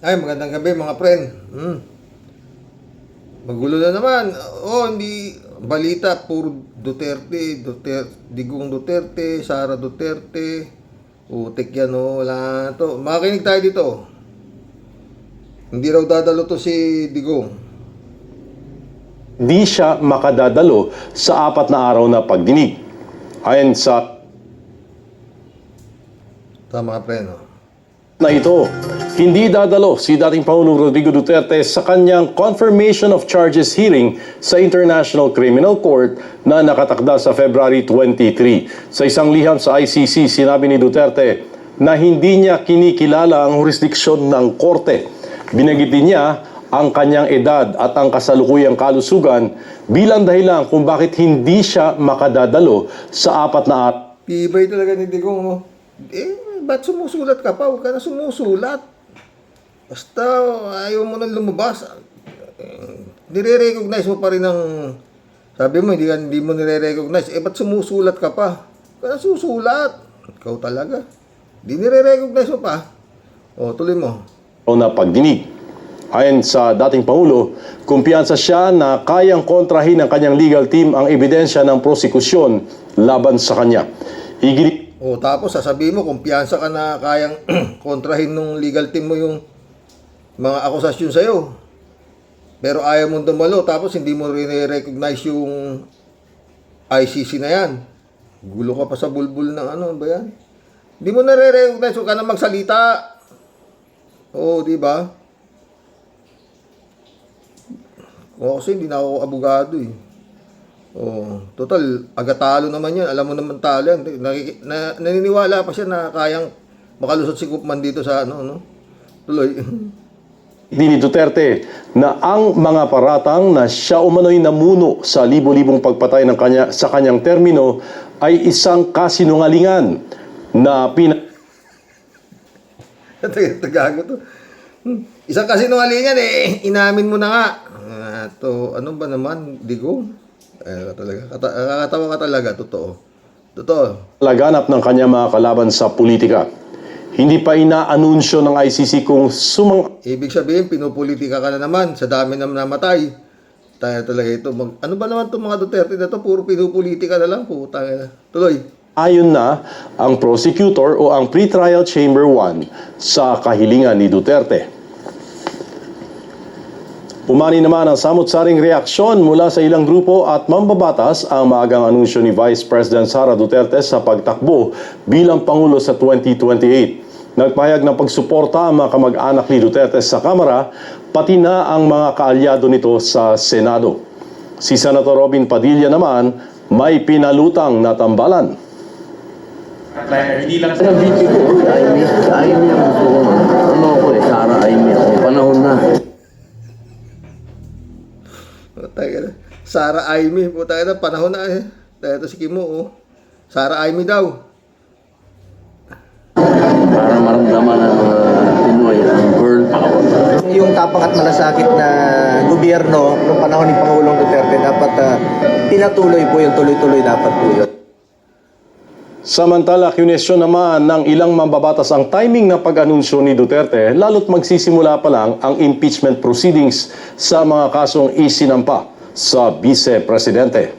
Ay, magandang gabi mga friend. Magulo na naman. Hindi balita puro Digong Duterte, Sara Duterte. Utek yan wala na to. Makinig tayo dito. Hindi raw dadalo to si Digong. Di siya makadadalo sa 4 na araw na pagdinig. Ayon sa Tama friend. na ito, hindi dadalo si dating Pangulong Rodrigo Duterte sa kanyang confirmation of charges hearing sa International Criminal Court na nakatakda sa February 23. Sa isang liham sa ICC, sinabi ni Duterte na hindi niya kinikilala ang jurisdiksyon ng korte. Binanggit din niya ang kanyang edad at ang kasalukuyang kalusugan bilang dahilan kung bakit hindi siya makadadalo sa 4 na araw. Tibay talaga ni Digong, no? Ba't sumusulat ka pa? Huwag ka na sumusulat. Basta ayaw mo na lumabas. Nire-recognize mo pa rin ang... Sabi mo, hindi mo nire-recognize. Ba't sumusulat ka pa? Huwag ka na susulat. Ikaw talaga. Hindi nire-recognize mo pa. Tuloy mo. Na pagdinig. Ayon sa dating Pangulo, kumpiyansa siya na kayang kontrahin ng kanyang legal team ang ebidensya ng prosekusyon laban sa kanya. Tapos sasabihin mo, kumpiyansa ka na kayang kontrahin ng legal team mo yung mga akusasyon sa'yo. Pero ayaw mong dumalo, tapos hindi mo rin recognize yung ICC na yan. Gulo ka pa sa bulbul ng ano ba yan? Hindi mo nare-recognize, huwag ka na magsalita. Di ba? Kasi hindi na ako abogado eh. Total, agatalo naman yan. Alam mo naman talo yan. Naniniwala pa siya na kayang makalusot si Koopman dito sa Tuloy. Ni Duterte na ang mga paratang na siya umano'y namuno sa libo-libong pagpatay sa kanyang termino ay isang kasinungalingan na Tagago to. Isang kasinungalingan inamin mo na nga. Ano ba naman, Digong? Nakakatawa ka talaga, totoo. laganap ng kanyang mga kalaban sa politika. Hindi pa inaanunsyo ng ICC kung Ibig sabihin, pinupolitika ka na naman sa dami na namatay. Tayo talaga ito. Ano ba naman itong mga Duterte na ito? Puro pinupolitika na lang po. Tuloy. ayon na ang prosecutor o ang pretrial chamber 1 sa kahilingan ni Duterte. Umani naman ang samut-saring reaksyon mula sa ilang grupo at mambabatas ang maagang anunsyo ni Vice President Sara Duterte sa pagtakbo bilang Pangulo sa 2028. Nagpahayag ng pagsuporta ang mga kamag-anak ni Duterte sa Kamara, pati na ang mga kaalyado nito sa Senado. Si Senator Robin Padilla naman may pinalutang na tambalan. Hindi lang sa video ko, Aimee ang gusto ko. Ano ako Sara Aimee ako. Panahon na. Sara Aimee. Panahon na eh. Ito si Kimo Sara Aimee daw. Para maramdaman ng Pinoy ang girl power. Yung tapang at malasakit na gobyerno noong panahon ni Pangulong Duterte dapat pinatuloy po yung tuloy-tuloy dapat po yun. Samantala, kinesyon naman ng ilang mambabatas ang timing ng pag-anunsyo ni Duterte lalo't magsisimula pa lang ang impeachment proceedings sa mga kasong isinampa sa Vice-Presidente.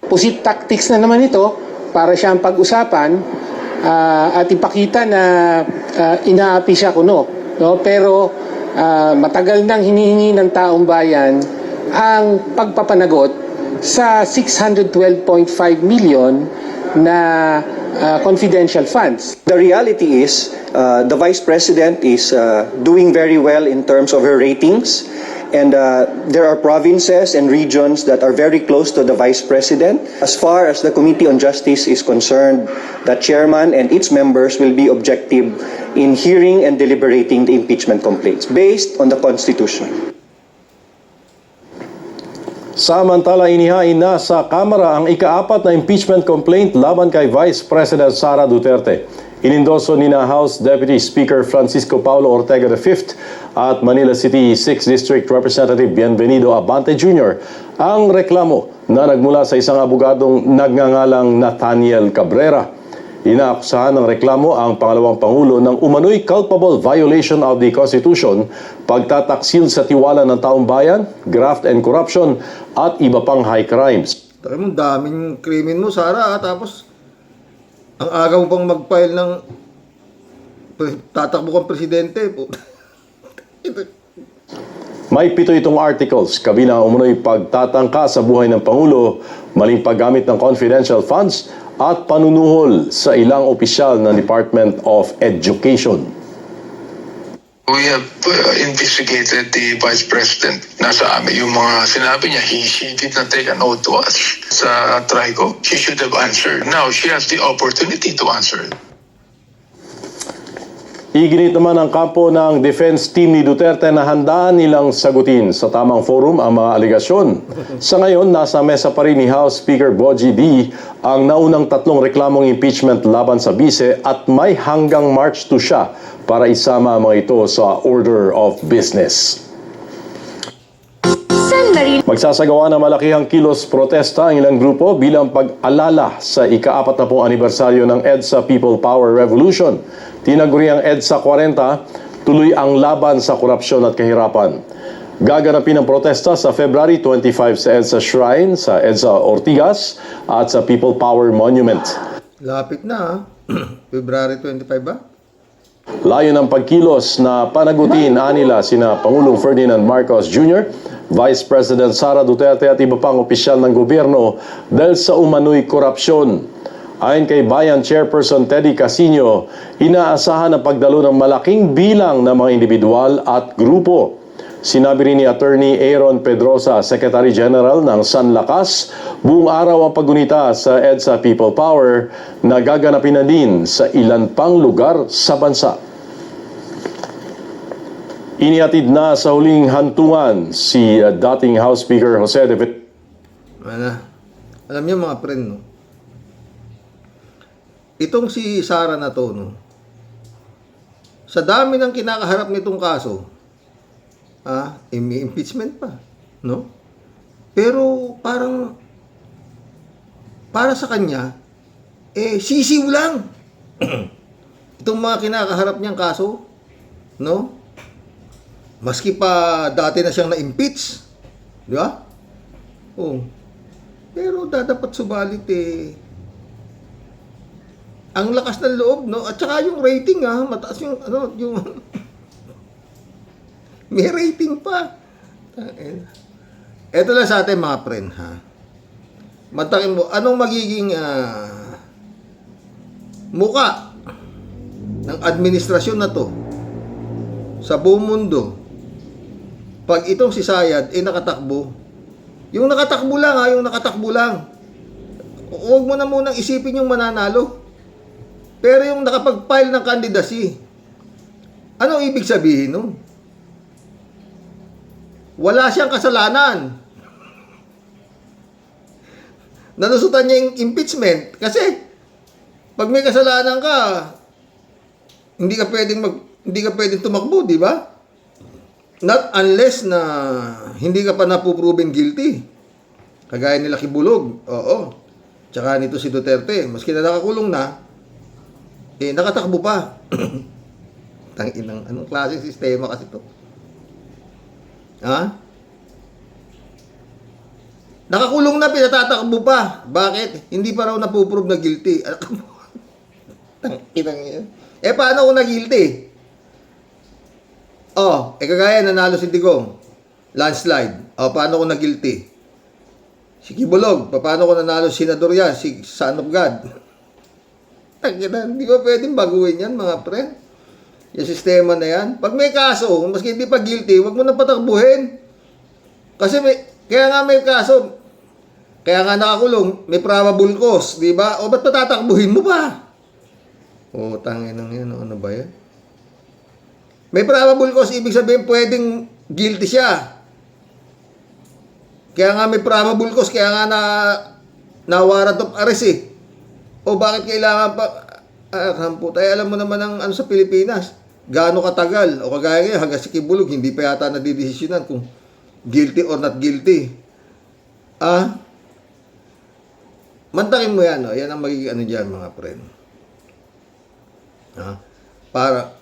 Pusit tactics na naman ito para siyang pag-usapan at ipakita na inaapi siya kuno. No? Pero matagal nang hinihingi ng taong bayan ang pagpapanagot sa 612.5 million na confidential funds. The reality is, the Vice President is doing very well in terms of her ratings. And there are provinces and regions that are very close to the Vice President. As far as the Committee on Justice is concerned, the chairman and its members will be objective in hearing and deliberating the impeachment complaints based on the Constitution. Samantala, inihain na sa Kamara ang ika-4 na impeachment complaint laban kay Vice President Sara Duterte. Inindoso ni na House Deputy Speaker Francisco Paulo Ortega V at Manila City 6th District Representative Bienvenido Abante Jr. ang reklamo na nagmula sa isang abogadong nagngangalang Nathaniel Cabrera. Inaakusahan ng reklamo ang pangalawang Pangulo ng umano'y culpable violation of the Constitution, pagtataksil sa tiwala ng taong bayan, graft and corruption at iba pang high crimes. Taka mo, daming krimen mo, Sara, tapos ang aga mo pang mag-file ng tatakbo kang presidente. May 7 itong articles, kabilang umano'y pagtatangka sa buhay ng Pangulo, maling paggamit ng confidential funds, at panunuhol sa ilang opisyal ng Department of Education. We have investigated the Vice President. Nasa amin yung mga sinabi niya. She did not take an oath to us sa TRICO. She should have answered. Now, she has the opportunity to answer. Iginit naman ang kampo ng defense team ni Duterte na handaan nilang sagutin sa tamang forum ang mga aligasyon. Sa ngayon, nasa mesa pa rin ni House Speaker Bogie D ang naunang 3 reklamong impeachment laban sa bise at may hanggang March 2 siya para isama ang mga ito sa order of business. Magsasagawa ng malakihang kilos protesta ang ilang grupo bilang pag-alala sa ika-40 anibersaryo ng EDSA People Power Revolution. Tinaguriang EDSA 40, tuloy ang laban sa korupsyon at kahirapan. Gaganapin ang protesta sa February 25 sa EDSA Shrine, sa EDSA Ortigas at sa People Power Monument. Lapit na, February 25 ba? Layo ng pagkilos na panagutin anila sina Pangulong Ferdinand Marcos Jr., Vice President Sara Duterte at iba pang opisyal ng gobyerno dahil sa umano'y korupsyon. Ayon kay Bayan Chairperson Teddy Casino, inaasahan ang pagdalo ng malaking bilang ng mga individual at grupo. Sinabi rin ni Attorney Aaron Pedrosa, Secretary General ng Sanlakas, buong araw ang paggunita sa EDSA People Power na gaganapin na din sa ilan pang lugar sa bansa. Inihatid na sa huling hantungan si dating House Speaker Jose de Vit. Alam niyo mga friend, no? Itong si Sara na to, no? Sa dami ng kinakaharap nitong kaso, may impeachment pa, no? Pero parang para sa kanya, sisiw lang. Itong mga kinakaharap niyang kaso, no? Maski pa dati na siyang na-impeach. Di ba? Oh. Pero dapat subalit ang lakas ng loob, no? At saka yung rating, mataas yung, yung may rating pa. Ito lang sa atin, mga friend, ha? Matakin mo, anong magiging muka ng administrasyon na to sa buong mundo pag itong si Sayad nakatakbo? Yung nakatakbo lang, yung nakatakbo lang. Huwag mo na munang isipin yung mananalo. Pero yung nakapag-file ng candidacy, ano ibig sabihin nun? Wala siyang kasalanan. Nalusutan niya yung impeachment kasi pag may kasalanan ka, hindi ka pwedeng tumakbo, di ba? Not unless na hindi ka pa napuproven guilty. Kagaya nila Kibulog. Oo. Tsaka nito si Duterte. Maski na nakakulong na, nakatakbo pa. Tanginang, anong klaseng sistema kasi to? Ha? Nakakulong na, pinatatakbo pa. Bakit? Hindi pa raw napuprove na guilty. Tanginang yun. Paano kung na-guilty? Kagaya nanalo si Digong. Landslide. Paano kung na-guilty? Si Kibulog. Paano kung nanalo si Senador yan? Si Son of God. Hindi ba pwedeng baguhin yan, mga friend? Yung sistema na yan. Pag may kaso, maski hindi pa guilty, huwag mo na patakbuhin. Kasi kaya nga may kaso, kaya nga nakakulong, may probable cause, di ba? Ba't patatakbuhin mo pa? Tangin yan, ano ba yan? May probable cause, ibig sabihin pwedeng guilty siya. Kaya nga may probable cause, kaya nga na warrant of arrest bakit kailangan pa alam mo naman ang sa Pilipinas, gaano katagal, o kagaya ngayon, hanggang si Kibulog, hindi pa yata nadidesisyonan kung guilty or not guilty. Mantakin mo yan, yan ang magiging dyan, mga friend. Ha? Para,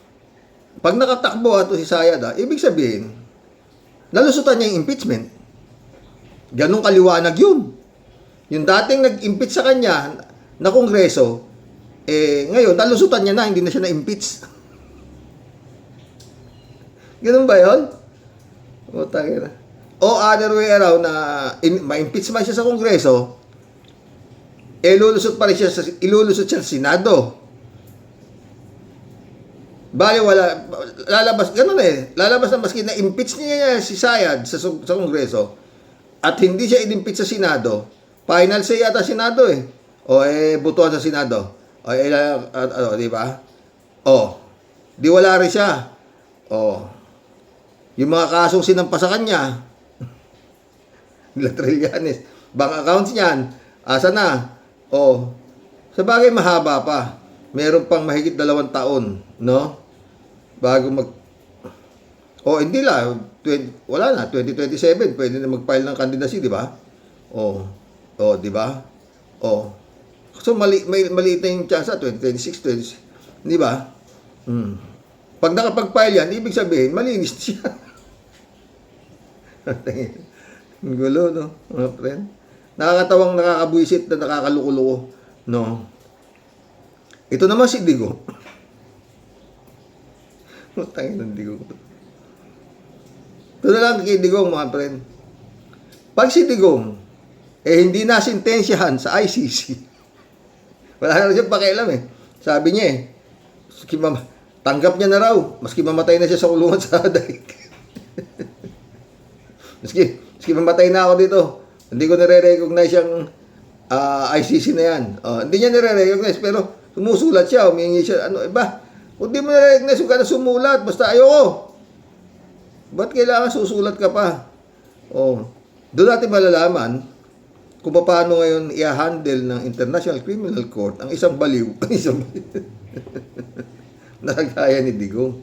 pag nakatakbo ato si Sayad, ibig sabihin, nalusutan niya yung impeachment. Ganong kaliwanag yun. Yung dating nag-impeach sa kanya na Kongreso, ngayon, nalusutan niya na, hindi na siya na-impeach. Ganun ba yun? O, tangina. O other way around na ma-impeach man siya sa Kongreso, ilulusot siya sa Senado. Bali, lalabas, ganun lalabas na maski na-impeach niya si Sayad sa Kongreso, at hindi siya in-impeach sa Senado, final say yata Senado O butuan sa Senado. Di ba? Di wala rin siya. Yung mga kasong sinampa sa kanya, nila Trillanes, bank accounts niyan, asa na? Sa bagay mahaba pa. Meron pang mahigit 2 taon, no? Bago hindi lang. Wala na, 2027, pwede na mag-file ng candidacy, di ba? Di ba? So, maliit na yung chance, 2026, di ba? Pag nakapag-file yan, ibig sabihin, malinis siya. Ang gulo, no? Mga friend. Nakakatawang, nakakabuisit na nakakalukulo, no? Ito naman si Digong. Tangin ng Digong. Ito na lang kay Digong, mga friend. Pag si Digong, hindi na sintensyahan sa ICC, wala na siya pakialam Sabi niya tanggap niya na raw, maski mamatay na siya sa kulungan sa daig. maski mamatay na ako dito, hindi ko nare-recognize yung ICC na yan. Hindi niya nare-recognize, pero sumusulat siya, humingi siya, kung di mo nare-recognize, huwag ka na sumulat, basta ayoko. Ba't kailangan susulat ka pa? Doon natin malalaman kung paano ngayon i-handle ng International Criminal Court ang isang baliw. Nakagaya ni Digong.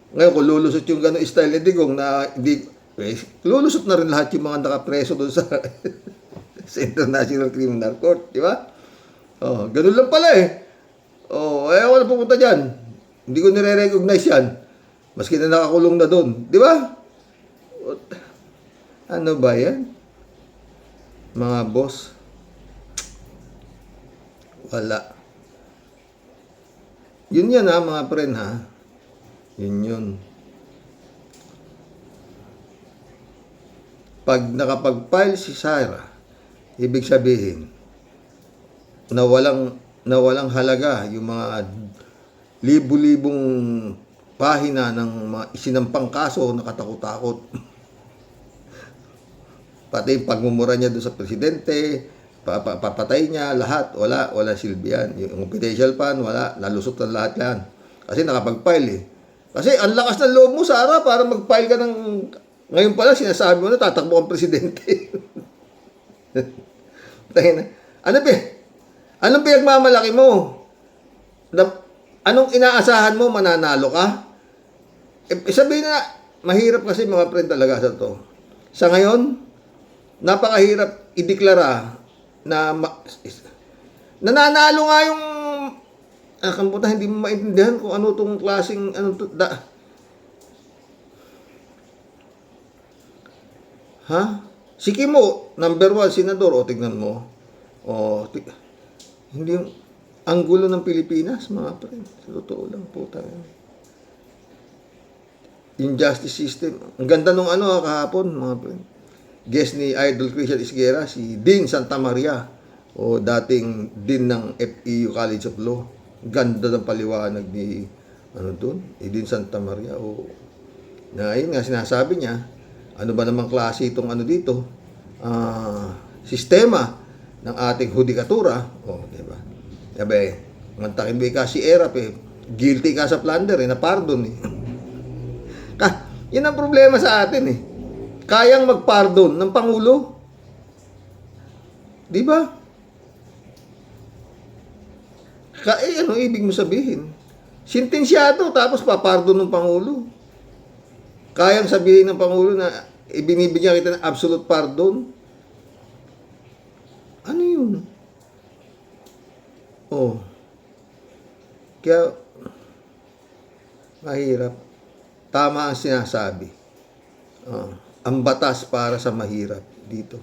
Ngayon, kung lulusot yung gano'ng style ni Digong na lulusot na rin lahat yung mga nakapreso doon sa sa International Criminal Court, di ba? Ganun lang pala ayaw ko na pupunta dyan. Hindi ko nire-recognize yan. Maski na nakakulong na doon, di ba? Ano ba yan? Mga boss. Wala. Yun yan mga friend Yun. Pag nakapag-file si Sarah, ibig sabihin na walang halaga yung mga libu-libong pahina ng mga isinampang kaso na katakot-takot. Pati yung pagmumura niya doon sa presidente, papatay niya, lahat, wala silbi yan. Yung confidential fund, wala, nalusot na lahat yan. Kasi nakapag-file Kasi ang lakas ng loob mo, Sara, para mag-file ka ng... Ngayon pala, sinasabi mo na tatakbo ang presidente. Anong pinagmamalaki mo? Anong inaasahan mo, mananalo ka? Sabihin na, mahirap kasi mga friend talaga sa to. Sa ngayon, napakahirap ideklara na nananalo nga yung kamputa, hindi mo maintindihan kung ano tong klaseng Si Kimo, number 1 senador, tignan mo. Hindi yung ang gulo ng Pilipinas, mga friend. Sa totoo lang, puta. Yung justice system. Ang ganda nung kahapon, mga friend. Guest ni Idol Christian Isguera, si Dean Santa Maria, dating Dean ng FEU College of Law. Ganda ng paliwanag ni Dean Santa Maria. Na yun nga, sinasabi niya, ano ba namang klase itong dito? Sistema ng ating hudikatura. Diba? Sabi, mantakin ba ka si Erap guilty ka sa plunder na pardon Yun ang problema sa atin Kayang magpardon ng Pangulo. Di ba? Ano ibig mo sabihin? Sentensyado tapos papardon ng Pangulo. Kayang sabihin ng Pangulo na ibinibigyan kita ng absolute pardon. Ano yun? Oh. Kaya, mahirap. Tama ang sinasabi. Ang batas para sa mahirap dito.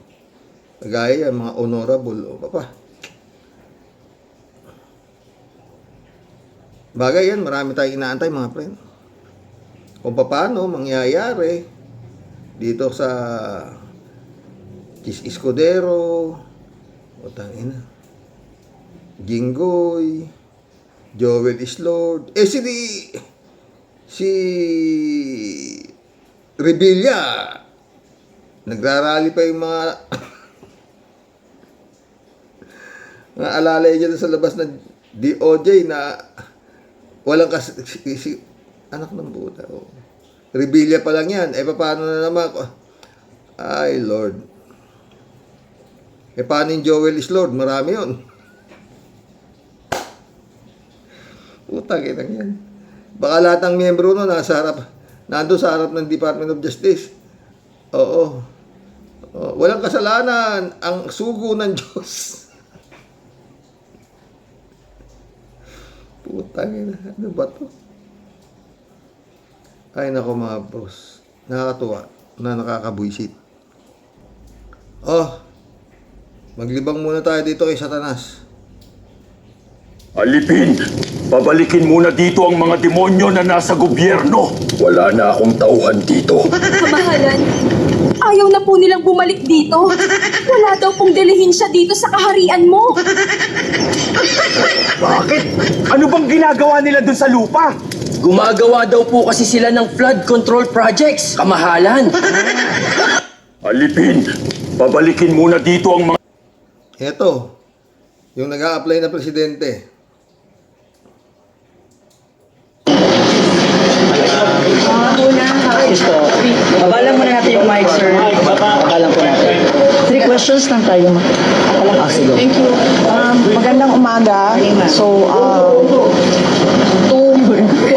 Kagaya yan, mga honorable. O, papa. Bagay yan, marami tayong inaantay, mga friend. Kung paano mangyayari dito sa Chis Escudero, o tangina, Jinggoy, Joel Islord, si Revilla, nagrarally pa yung mga mga alalay dyan sa labas ng DOJ na walang si anak ng buta. Oh. Revilla pa lang yan. Paano na naman? Ay, Lord. Paano yung Joel is Lord? Marami yun. Putang ina yan. Baka lahat ng miyembro nun nandun sa harap ng Department of Justice. Oo. Walang kasalanan. Ang sugo ng Diyos. Putang ina. Ano ba to? Ay nako mga bros. Nakakatuwa na nakakabwisit. Maglibang muna tayo dito kay Satanas. Alipin! Pabalikin muna dito ang mga demonyo na nasa gobyerno. Wala na akong tauhan dito. Kamahalan, ayaw na po nilang bumalik dito. Wala daw pong delihin siya dito sa kaharian mo. Bakit? Ano bang ginagawa nila dun sa lupa? Gumagawa daw po kasi sila ng flood control projects, kamahalan. Alipin! Pabalikin muna dito ang mga... Eto, yung nag-a-apply na presidente. Babalang muna natin yung mic, sir. Babalang po natin. 3 questions lang tayo. Thank you. Magandang umaga. So, two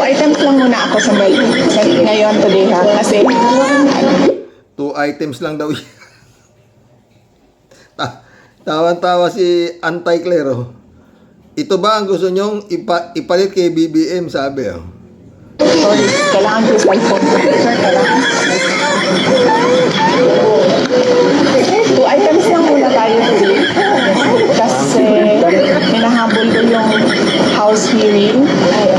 items lang muna ako sa ngayon today, ha? Kasi, 2 items lang daw. Tawan-tawa si Anti-Clero. Ito ba ang gusto nyong ipalit kay BBM, sabi. sorry, kailangan ko yung cellphone. Sir, kailangan. 2 items lang muna tayo today. Kasi, hinahabol ko yung house hearing.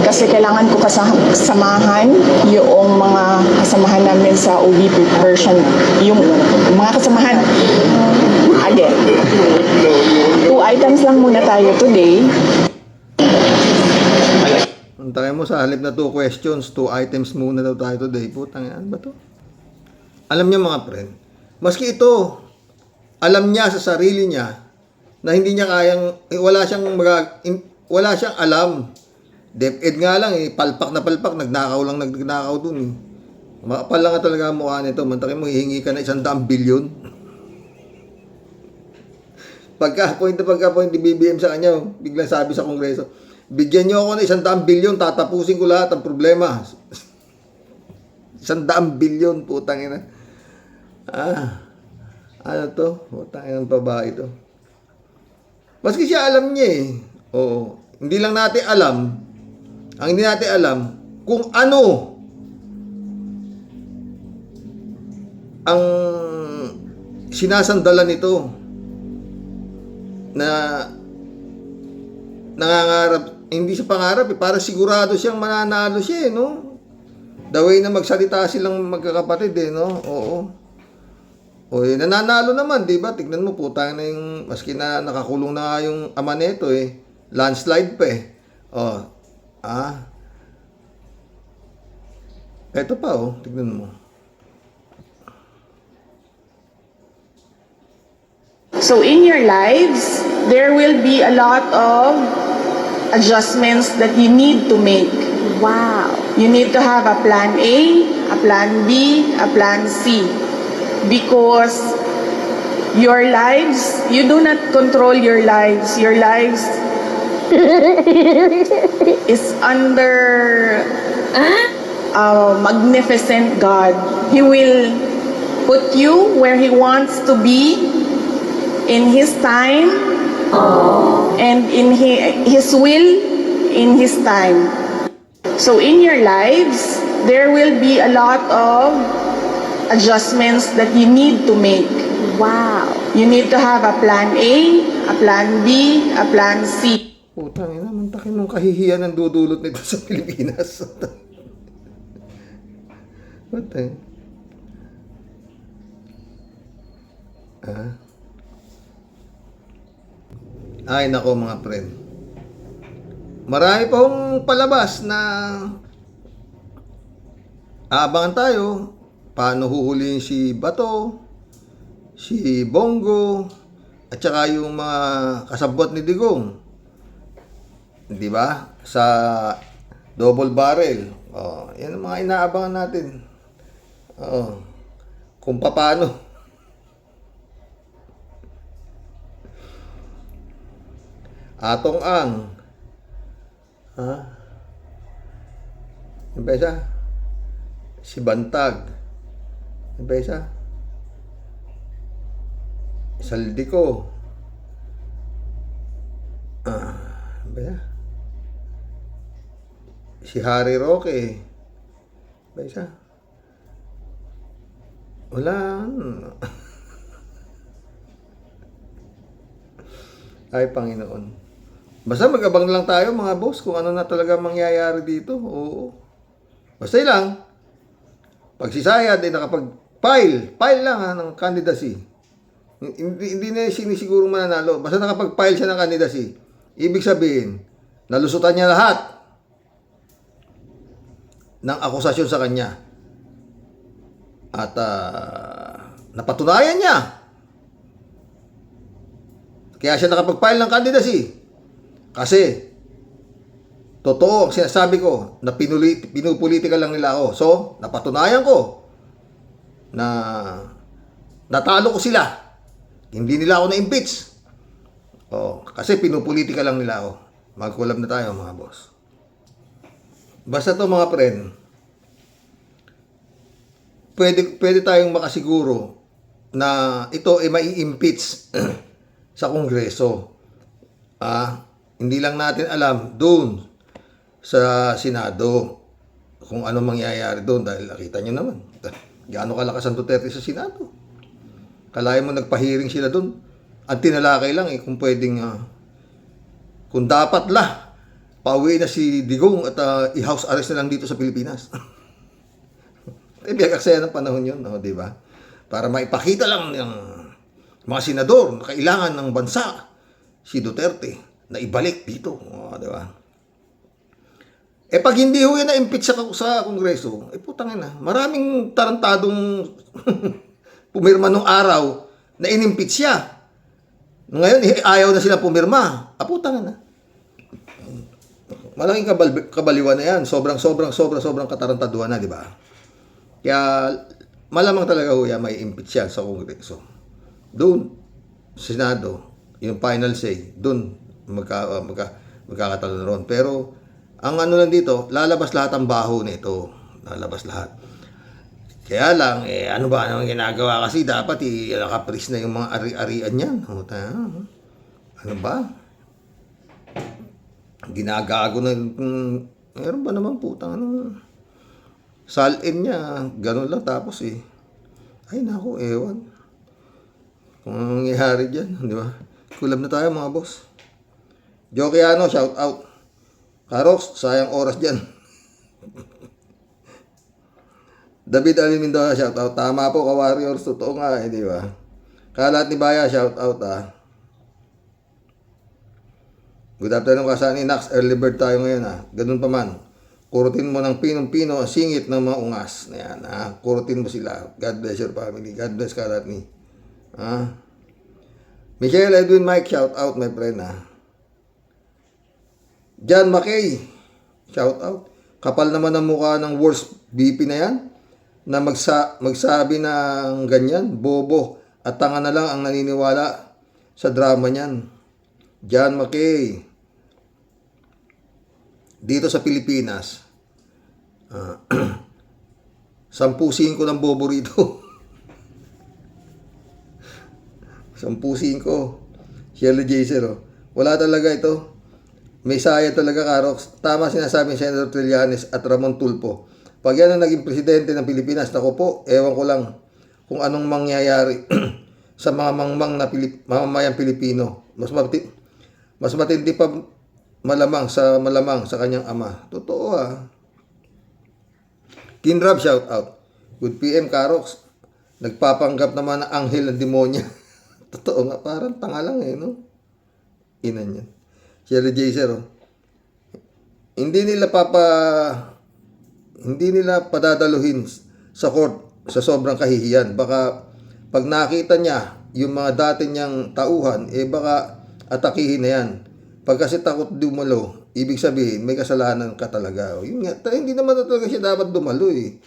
Kasi kailangan ko kasamahan yung mga kasamahan namin sa OVP version. Yung mga kasamahan. Again. 2 items lang muna tayo today. Antakin mo sa halip na 2 questions, 2 items muna daw tayo today. Putang, ano ba to? Alam niya mga friend, maski ito, alam niya sa sarili niya na hindi niya kayang, wala siyang alam. DepEd nga lang palpak na palpak, nagnakaw dun. Makapal lang nga talaga ang mukha nito. Mantakin mo, hihingi ka na 100 bilyon. Pagka-point ni BBM sa kanya, biglang sabi sa Kongreso, bigyan niyo ako ng 100 bilyon, tatapusin ko lahat ang problema. 100 bilyon, putang ina. Ano to? Putang ina ng babae to. Maski siya alam niya Oo. Hindi lang natin alam, ang hindi natin alam, kung ano ang sinasandalan nito na nangangarap, hindi siya pangarap para sigurado siyang mananalo siya no? The way na magsalita silang magkakapatid no? Oo. Nananalo naman, di ba? Tignan mo, putang na yung, maski na nakakulong na nga yung ama nito landslide pa Eto pa tignan mo. So in your lives, there will be a lot of adjustments that you need to make. Wow. You need to have a plan A, a plan B, a plan C. Because your lives, you do not control your lives. Your lives is under a magnificent God. He will put you where He wants to be in His time, and in His will, in His time. So in your lives, there will be a lot of adjustments that you need to make. Wow. You need to have a plan A, a plan B, a plan C. Putang ina, mantakin nung kahihiyan ng dudulot nito sa Pilipinas. What the? Ay nako mga friend. Marami pa hong palabas na aabangan tayo. Paano huhulihin si Bato, si Bongo, at saka yung mga kasabwat ni Digong. Di ba? Sa double barrel. Oh, yan ang mga inaabangan natin. Oh, kung paano. Atong Ang. Ha? Yung ba isa? Si Bantag. Yung ba isa? Saldico. Yung ba isa? Si Harry Roque. Yung ba isa? Wala. Ay, Panginoon. Basta mag-abang lang tayo mga boss kung ano na talaga mangyayari dito. Oo. Basta lang, pag si Sayad ay nakapag-file lang ng candidacy. Hindi na sinisiguro mananalo. Basta nakapag-file siya ng candidacy. Ibig sabihin, nalusutan niya lahat ng akusasyon sa kanya. At napatunayan niya. Kaya siya nakapag-file ng candidacy. Kasi, totoo ang sinasabi ko na pinupolitika lang nila ako. So, napatunayan ko na natalo ko sila. Hindi nila ako na-impeach. Oh, kasi pinupolitika lang nila ako. Mag-collab na tayo mga boss. Basta to mga friend, pwede tayong makasiguro na ito ay mai-impeach sa Kongreso. Hindi lang natin alam doon sa Senado kung ano mangyayari doon dahil nakita nyo naman gaano kalakas ang Duterte sa Senado. Kalahin mo nagpahiring sila doon. Ang tinalakay lang kung pwedeng kung dapat pauwi na si Digong at i-house arrest na lang dito sa Pilipinas. Biyag aksaya ng panahon yun, di ba? Para maipakita lang ng mga senador na kailangan ng bansa si Duterte na ibalik dito, di ba? Pag hindi ho yan na-impeach sa Kongreso, putang ina, maraming tarantadong pumirma nung araw na in-impeach siya. Ngayon, ayaw na sila pumirma. Putang ina. Malaking kabaliwan na yan. Sobrang katarantaduhan na, di ba? Kaya, malamang talaga ho yan, may impeach yan sa Kongreso. Doon, Senado, yung final say, doon, magkakatalon ron. Pero, ang ano lang dito, lalabas lahat ang baho nito. Lalabas lahat. Kaya lang, ano ba ang ginagawa? Kasi dapat, nakapris na yung mga ari-arian yan. Ano ba? Ginagago na, meron ba naman putang, salin niya, ganun lang tapos ay naku, ewan. Kung anong nangyayari dyan, di ba? Kulab na tayo mga boss. Jokiano, shout out. Karox, sayang oras dyan. David Alimindoa, shout out. Tama po, ka-warriors. Totoo nga, di ba? Kalat ni Baya, shout out, Good afternoon, Kasani Nax. Early bird tayo ngayon, Ganun pa man. Kurutin mo ng pinong-pino ang singit ng mga ungas. Ayan, kurutin mo sila. God bless your family. God bless Kalat ni. Michelle Edwin Mike, shout out, my friend, John McKay, shout out. Kapal naman ang mukha ng worst BP na yan na magsabi ng ganyan, bobo at tanga na lang ang naniniwala sa drama niyan. John McKay. Dito sa Pilipinas, 10-5 ng bobo rito. 10-5. Shirley Jaser, oh. Wala talaga ito. May saya talaga, Karox. Tama sinasabi ni Senator Trillanes at Ramon Tulfo. Pag yan ang naging presidente ng Pilipinas, naku po, ewan ko lang kung anong mangyayari sa mga mangmang na mamamayang Pilipino. Mas matindi pa malamang sa kanyang ama. Totoo, ah. Kinrab, shout out. Good PM, Karox. Nagpapanggap naman ng anghel ng demonya. Totoo nga, parang tanga lang eh, no? Ina niyan. Shirley Jaser, oh. Hindi nila padadaluhin sa court sa sobrang kahihiyan. Baka pag nakita niya yung mga dati niyang tauhan, baka atakihin na yan. Pag kasi takot dumalo, ibig sabihin, may kasalanan ka talaga. Yun nga, hindi naman talaga siya dapat dumalo eh.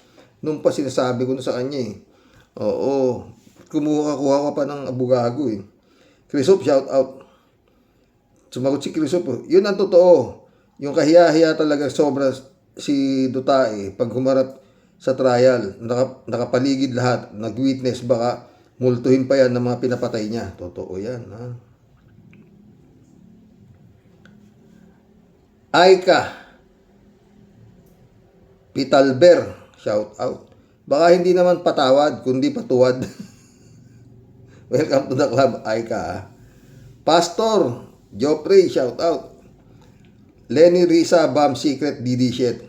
Nung pa sinasabi ko na sa kanya eh. Oo, kuha ka pa ng abugago eh. Crisop, shout out. Sumagot si Crisop. Yun ang totoo. Yung kahiya-hiya talaga sobra si Dutae pag humarap sa trial. Nakapaligid lahat. Nag-witness, baka multuhin pa yan ng mga pinapatay niya. Totoo yan, ha? Aika Pitalber, shout out. Baka hindi naman patawad, kundi patuwad. Welcome to the club, Aika, ha? Pastor Joffrey, shout out. Lenny Risa, Bomb Secret, DD shit.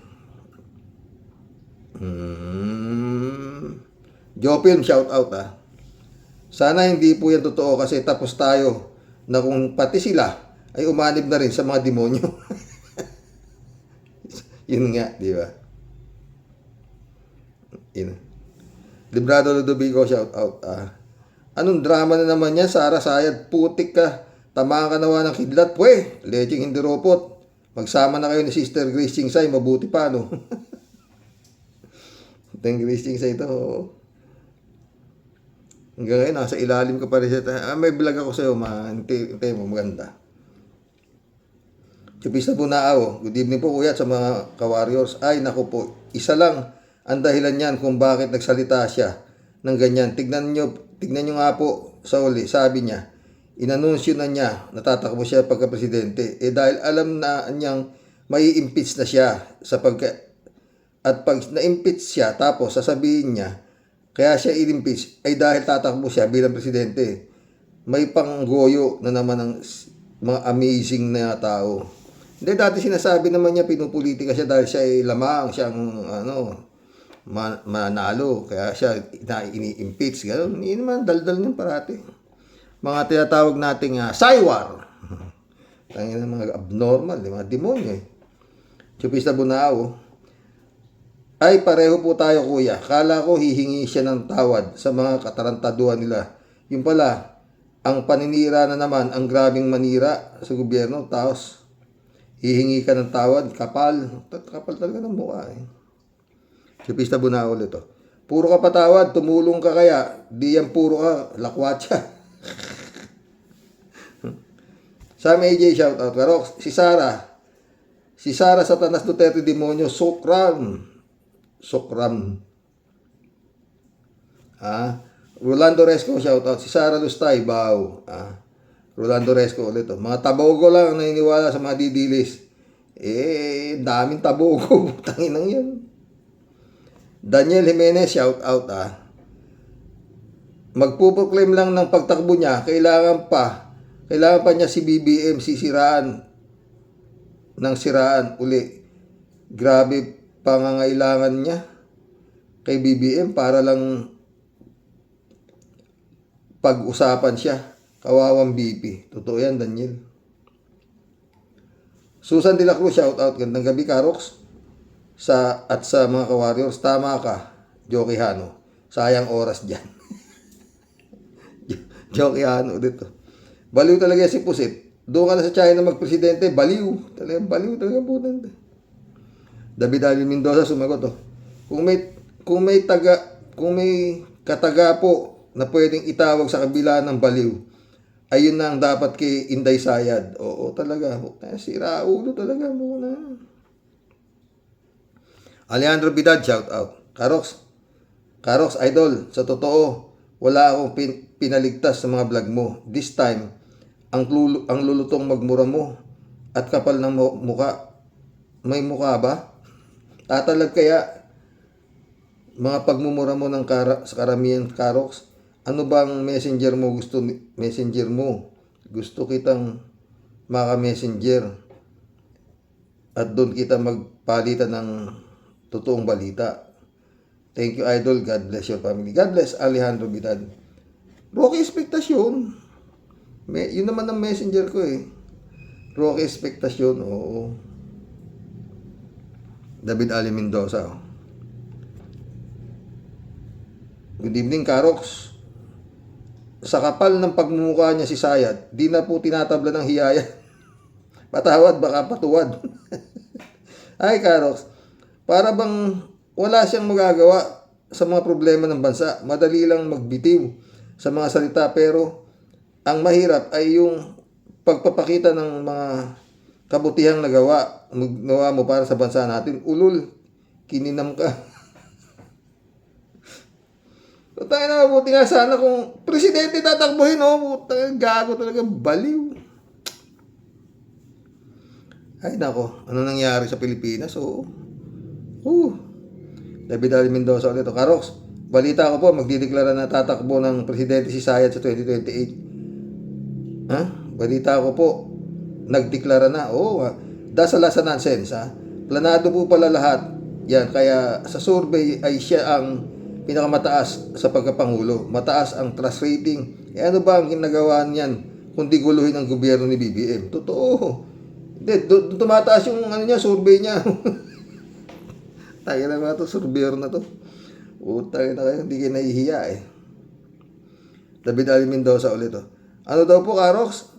Jopilm, shout out, ha. Sana hindi po yan totoo kasi tapos tayo na kung pati sila ay umanib na rin sa mga demonyo. Yun nga, di ba? Yun. Librado Ludovico, shout out. Anong drama na naman yan, Sara Sayad? Putik ka. Tamaan ka nawa ng kidlat. Pwe, lecheng hindi ropot. Magsama na kayo ni Sister Grace Chingsay. Mabuti pa, no? Ito yung Grace Chingsay ito. Hanggang ngayon, nasa ilalim ka pa rin siya. May vlog ako sa'yo, hintay mo, maganda. Chupista po na ako. Good evening po, kuya, sa mga ka-warriors. Ay, naku po, isa lang ang dahilan yan kung bakit nagsalita siya ng ganyan. Tignan nyo nga po sa uli, sabi niya, inanunsyo na niya, natatakbo siya pagka-presidente. Dahil alam na niyang mai-impeach na siya at pag na-impeach siya, tapos sasabihin niya, kaya siya i-impeach, ay dahil tatakbo siya bilang presidente. May panggoyo na naman ng mga amazing na tao. Hindi, dati sinasabi naman niya, pinupolitika siya dahil siya ay lamang, siyang, manalo, kaya siya ini-impeach. Gano'n, hindi naman, daldal niyan parati. Mga tinatawag nating saywar. Tangin ng mga abnormal, mga demonyo eh. Chupista Bunao. Ay, pareho po tayo, kuya. Kala ko hihingi siya ng tawad sa mga katarantaduhan nila. Yung pala, ang paninira na naman, ang grabing manira sa gobyerno, tapos hihingi ka ng tawad, kapal. Kapal talaga ng mukha eh. Chupista Bunao ulit oh. Puro ka patawad, tumulong ka kaya, di yan puro ka, lakwatsa. Sam AJ, shout out. Karox, si Sara Satanas Duterte Demonyo, Sokram. Rolando Resco, shout out. Si Sara Lustay, baw. Rolando Resco ulit. Mga tabogo lang naniniwala sa mga didilis. Daming tabogo. Tanginang yan. Daniel Jimenez, shout out. Magpuproclaim lang ng pagtakbo niya, kailangan pa niya si BBM sisiraan uli. Grabe pangangailangan niya kay BBM para lang pag-usapan siya. Kawawang BP. Totoo yan, Daniel. Susan de la Cruz, shout out. Gandang gabi, Karox. At sa mga ka-warriors, tama ka, Jokihano. Sayang oras dyan. Jokihano dito. Baliw talaga si Pusit. Doon ka na sa China magpresidente, baliw. Baliw talaga po. David Ali Mendoza sumagot Kung may kataga po na pwedeng itawag sa kabila ng baliw, ayun na ang dapat kay Inday Sayad. Oo talaga. Sira ulo talaga muna. Alejandro Bidad, shout out. Karox, idol, sa totoo, wala akong pinaligtas sa mga vlog mo. This time, ang lulutong magmura mo at kapal ng muka. May muka ba? Tatalag kaya mga pagmumura mo ng sa karamihan, Karox? Ano bang messenger mo gusto kitang maka-messenger at doon kita magpalitan ng totoong balita. Thank you, Idol. God bless your family. God bless Alejandro Vidal. Rocky Expectacion. Yun naman ang messenger ko eh. Rocky Expectacion. Oo. David Ali Mendoza. Good evening, Karox. Sa kapal ng pagmumukha niya si Sayad, di na po tinatabla ng hiyaya. Patawad, baka patuwad. Ay, Karox. Para bang wala siyang magagawa sa mga problema ng bansa. Madali lang magbitiw sa mga salita, pero ang mahirap ay yung pagpapakita ng mga kabutihang nagawa mo para sa bansa natin. Ulul, kininam ka. So, tayo na, mabuti nga sana kung presidente tatakbuhin, gago talaga, baliw. Ay, nako, ano nangyari sa Pilipinas? David Ali Mendoza ulit. Karox, balita ko po, magdideklara na tatakbo ng presidente si Sayad sa 2028. Balita ko po, nagdeklara na. Dasalasa nonsense, Planado po pala lahat. Yan, kaya sa survey ay siya ang pinakamataas sa pagkapangulo. Mataas ang trust rating. Ano ba ang ginagawa niyan kundi guluhin ang gobyerno ni BBM? Totoo. Hindi, tumataas yung survey niya. Tayo na mga to, surveyor na to. Tayo na kayo, hindi kayo nahihiya eh. David Ali Mendoza ulit. Ano daw po, Karox?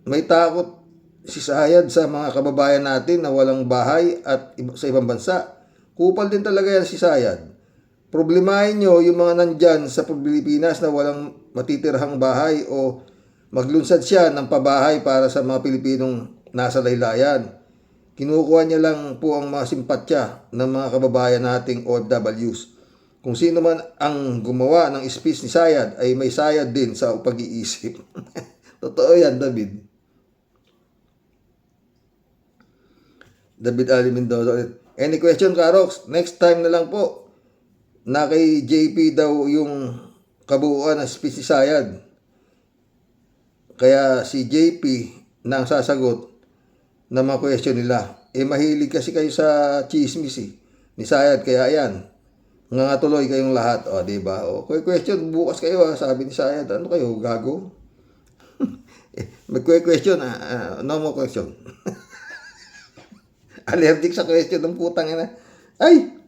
May takot si Sayad sa mga kababayan natin na walang bahay at sa ibang bansa. Kupal din talaga yan si Sayad. Problemahin nyo yung mga nandyan sa Pilipinas na walang matitirhang bahay o maglunsad siya ng pabahay para sa mga Pilipinong nasa laylayan. Kinukuha niya lang po ang mga simpatya ng mga kababayan nating OFWs. Kung sino man ang gumawa ng speech ni Sayad ay may sayad din sa pag-iisip. Totoo yan, David. David Ali Mendoza. Any question, Karox? Next time na lang po. Na kay JP daw yung kabuuan ng speech ni Sayad. Kaya si JP na ang sasagot na mga question nila. Mahilig kasi kayo sa chismis ni Sayad. Kaya ayan, nga tuloy kayong lahat. Diba? Question, bukas kayo sabi ni Sayad. Ano kayo, gago? Mag-question, no more question. Allergic sa question ng putang ina. Ay!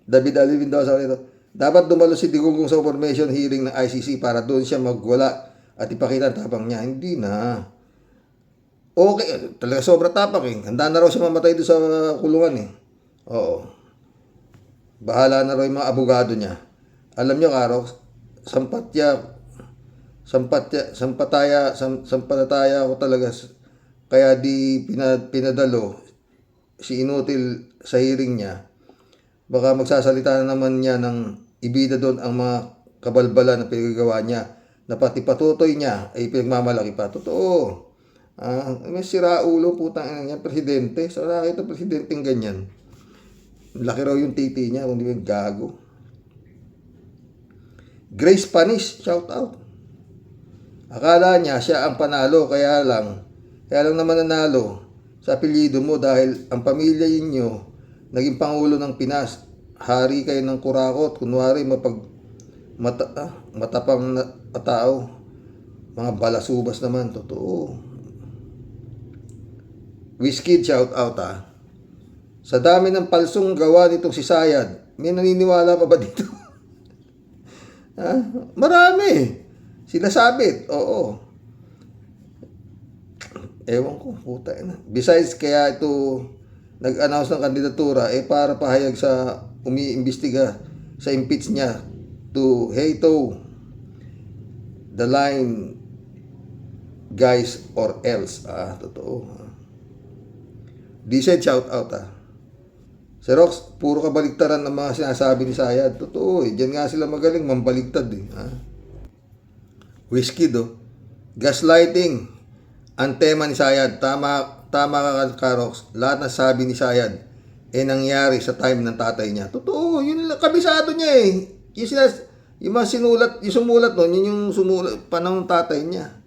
David Ali Mendoza ulit. Dapat dumalo si Digugong sa confirmation hearing ng ICC para doon siya magwala at ipakita ang tapang niya. Hindi na. Okay, talaga sobra tapak eh. Handa na raw siya mamatay doon sa kulungan eh. Oo. Bahala na raw yung mga abogado niya. Alam niyo, Karox, sampalataya ko talaga. Kaya di pinadalo si Inutil sa hearing niya. Baka magsasalita na naman niya ng ibida doon ang mga kabalbala na pinagagawa niya, na pati patutoy niya ay pinagmamalaki pa. Totoo. May sira ulo, putang ina niya, presidente. So nakita presidenteng ganyan. Laki raw yung titi niya, kung di ba gago. Grace Panis, shout out. Akala niya siya ang panalo, kaya lang naman nanalo sa apelyido mo dahil ang pamilya niyo naging pangulo ng Pinas. Hari kayo ng kurakot. Kunwari matapang na tao. Mga balasubas naman. Totoo. Whiskey, shout out Sa dami ng palsong gawa nitong si Sayad, may naniniwala pa ba dito? Marami. Sila sabit. Oo. Ewan ko. Puta na. Besides, kaya ito nag-announce ng kandidatura para pahayag sa umiimbestiga sa impeach niya to the line guys or else. Totoo. Decent shout out Sir Rox, puro kabaligtaran ng mga sinasabi ni Sayad. Totoo Diyan nga sila magaling mambaligtad Whiskey Gaslighting ang tema ni Sayad. Tama ka, Karox. Lahat ng sabi ni Sayad nangyari sa time ng tatay niya. Totoo, yun lang, kabisado niya eh. Yung mga sinulat, yung sumulat nun, yun yung sumulat, panahon ng tatay niya.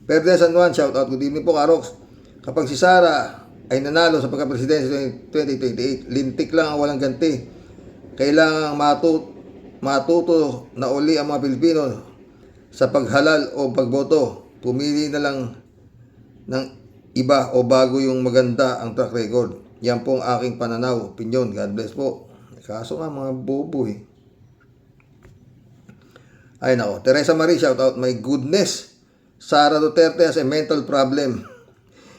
Perdes San Juan, shout out. Good evening po, Karox. Kapag si Sara ay nanalo sa pagka-presidency 2028, lintik lang ang walang ganti. Kailangan matuto na uli ang mga Pilipino sa paghalal o pagboto. Pumili na lang ng iba o bago yung maganda ang track record. Yan po ang aking pananaw, opinion. God bless po. Kaso nga mga bobo eh. Ay nako, Teresa Marie, shout out. My goodness, Sara Duterte has a mental problem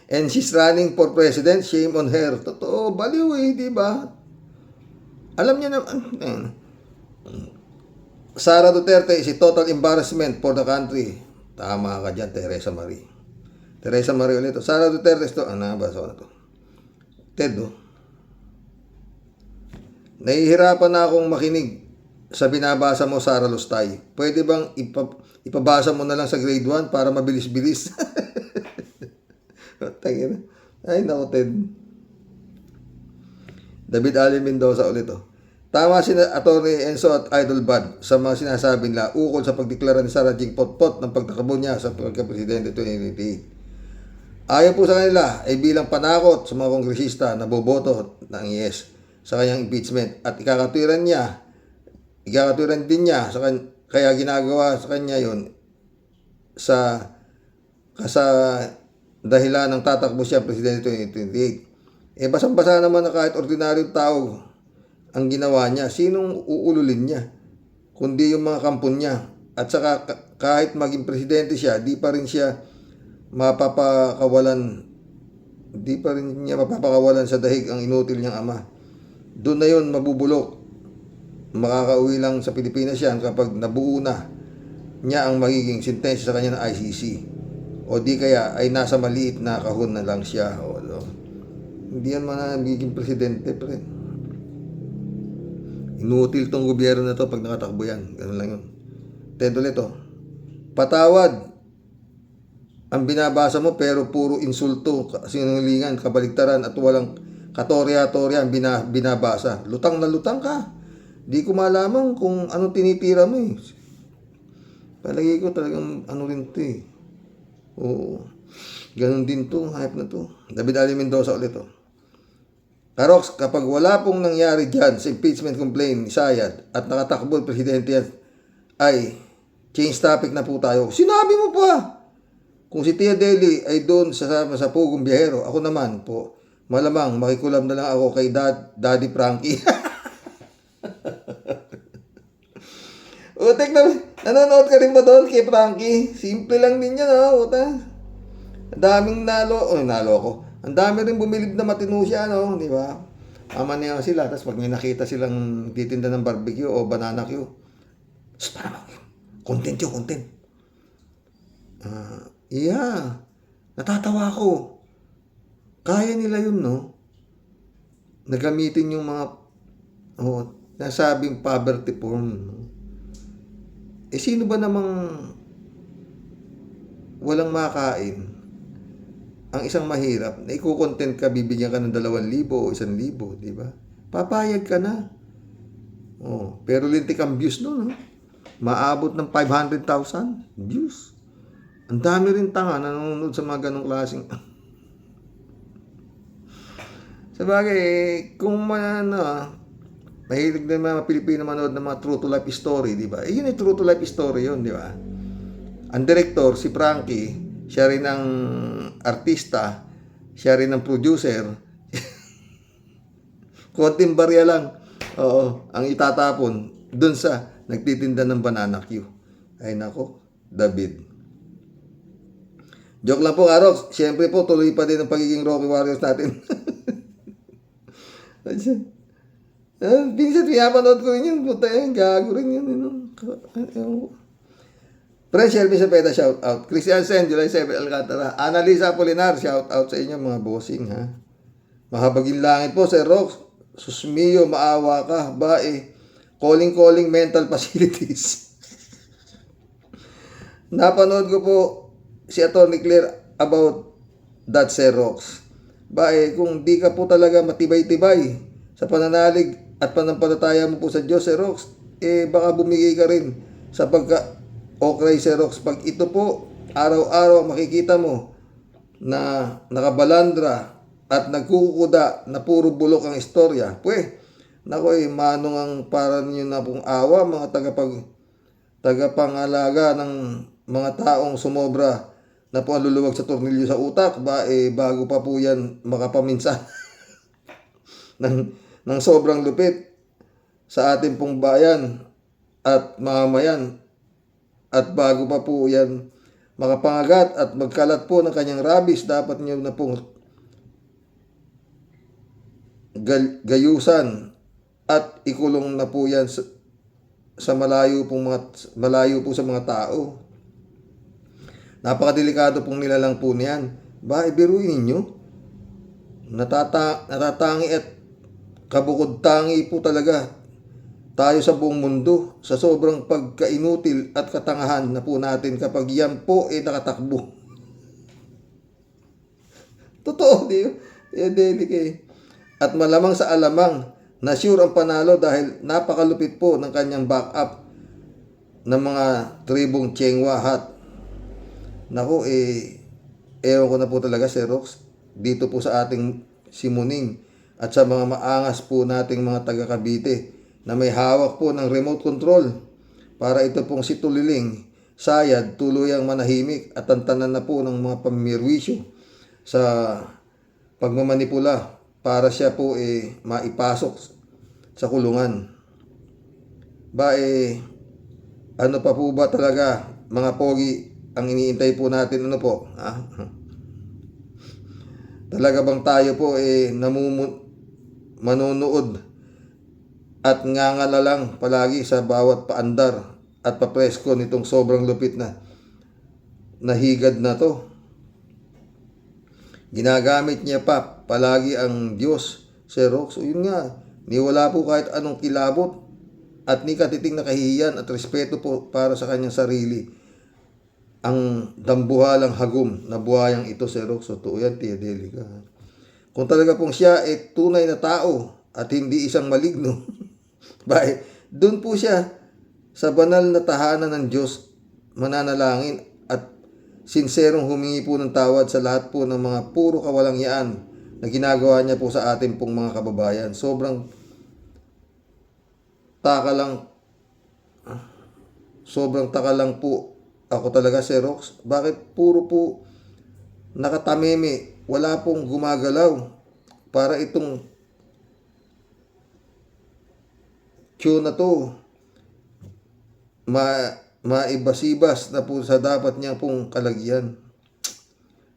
and she's running for president. Shame on her. Totoo, baliw eh, di ba? Alam niya na, Sara Duterte is a total embarrassment for the country. Tama ka dyan, Teresa Marie. Teresa Marie ulit. Sara Duterte ito. Nabasa ko na to. Ted, nahihirapan na akong makinig sa binabasa mo, Sara Lustay. Pwede bang ipabasa mo na lang sa grade 1 para mabilis-bilis? Ay, naku, Ted. David Ali Mendoza ulit. Tama si Atty. Enzo at Idol Bad sa mga sinasabi nila ukol sa pagdeklara ni Sara Jing Potpot ng pagtakbo niya sa pagka-presidente 2028. Ayon po sa kanila ay bilang panakot sa mga kongresista na boboto ng yes sa kanyang impeachment at ikakatuwiran din niya sa kaya ginagawa sa kanya yon sa dahilan ng tatakbo siya presidente 2028. Basang-basa naman na kahit ordinaryong tao ang ginawa niya, sinong uululin niya kundi yung mga kampon niya. At saka kahit maging presidente siya, di pa rin niya mapapakawalan sa dahig ang inutil niyang ama. Doon na yun mabubulok. Makakauwi lang sa Pilipinas yan kapag nabuo na niya ang magiging sentensya sa kanya ng ICC. O di kaya ay nasa maliit na kahon na lang siya. Hindi yan magiging presidente, pre. Inutil tong gobyerno na to pag nakatakbo yan. Ganun lang yun. Ted ulit patawad ang binabasa mo pero puro insulto, sinungalingan, kabaligtaran at walang katorya-torya ang binabasa. Lutang na lutang ka. Di ko malaman kung anong tinitira mo eh. Palagi ko talagang ano rin to eh. Oo. Ganun din to, hype na to. David Ali Mendoza ulit Karox, kapag wala pong nangyari dyan sa impeachment complaint ni Sayad at nakatakbo presidente yan, ay change topic na po tayo. Sinabi mo pa! Kung si Tia Deli ay doon sa Pugong Biyahero, ako naman po, malamang makikulam na lang ako kay Daddy Frankie. Utek na, nanonood ka rin ba doon kay Frankie? Simple lang din yan, uta. Ang daming nalo ko. Ang dami rin bumilib na matino siya, di ba? Ama niya sila, tapos pag may nakita silang titinda ng barbecue o banana Q, parang, content yun, content. Yeah, natatawa ako. Kaya nila yun, Nagamitin yung mga, nasabing poverty porn, sino ba namang walang makain? Ang isang mahirap, na iko-content ka, bibigyan ka ng 2,000 o 1,000, di ba? Papayag ka na. Pero lintik ang views nun, maabot ng 500,000 views. Ang dami rin tanga nanonood sa mga ganong klaseng. Sabagay, kung mahilig na mga Pilipino manood ng mga true to life story, di ba? Yun ay true to life story yun, di ba? Ang director, si Frankie, siya rin ang artista, siya rin ang producer. Konting barya lang, ang itatapon dun sa nagtitinda ng banana Q. Ay nako, David. Joke lang po, Karox. Siyempre po, tuloy pa din ang pagiging Rocky Warriors natin. Pinsan, pinapanood ko rin yun. Puta yan, gago rin yun. Friend Shelby Cepeda, shout out. Christian Sen, July 7, Alcantara. Annalisa Apolinar, shout out sa inyo mga bossing, ha. Mahabaging langit po, Sir Rox. Susmiyo, maawa ka. Calling mental facilities. Napanood ko po si Atty. Claire about that, Sir Rox. Kung di ka po talaga matibay-tibay sa pananalig at panampalataya mo po sa Diyos, Sir Rox, baka bumigay ka rin sa pagka-okray, Sir Rox. Pag ito po, araw-araw makikita mo na nakabalandra at nagkukuda na puro bulok ang istorya, manong ang para ninyo na pong awa, mga tagapangalaga ng mga taong sumobra na po ang luluwag sa tornilyo sa utak, bago pa po yan makapaminsan ng sobrang lupit sa ating pong bayan at mamamayan, at bago pa po yan makapangagat at magkalat po ng kanyang rabis, dapat niyo na pong gayusan at ikulong na po yan sa malayo po sa mga tao. Napakadelikado pong nilalang po niyan. Biruin ninyo. Natatangi at kabukod-tangi po talaga tayo sa buong mundo sa sobrang pagkainutil at katangahan na po natin kapag yan po nakatakbo. Totoo, di ba? At malamang sa alamang na sure ang panalo dahil napakalupit po ng kanyang backup ng mga tribong Chengwa Hat. Naku, ewan ko na po talaga, Sir Rox, dito po sa ating Simuning at sa mga maangas po nating mga taga Cavite na may hawak po ng remote control para ito pong si Tuliling Sayad tuluyang manahimik at tantanan na po ng mga pamirwisyo sa pagmamanipula para siya po maipasok sa kulungan. Ano pa po ba talaga, mga pogi, ang iniintay po natin? Ano po? Talaga bang tayo po manonood at ngangala lang palagi sa bawat paandar at papresko nitong sobrang lupit na higad na to? Ginagamit niya pa palagi ang Diyos, Sir Rox. Yun nga, ni wala po kahit anong kilabot at ni katiting na kahihiyan at respeto po para sa kanyang sarili. Ang dambuhalang hagom na buhayang ito, Sir Rox. Totoo yan, Tia Delica. Kung talaga pong siya tunay na tao at hindi isang maligno, doon po siya sa banal na tahanan ng Diyos mananalangin at sinserong humingi po ng tawad sa lahat po ng mga puro kawalangyaan na ginagawa niya po sa ating pong mga kababayan. Sobrang taka lang po ako talaga, Sir Rox. Bakit puro po nakatameme, wala pong gumagalaw para itong Q na to maibasibas na po sa dapat niya pong kalagyan.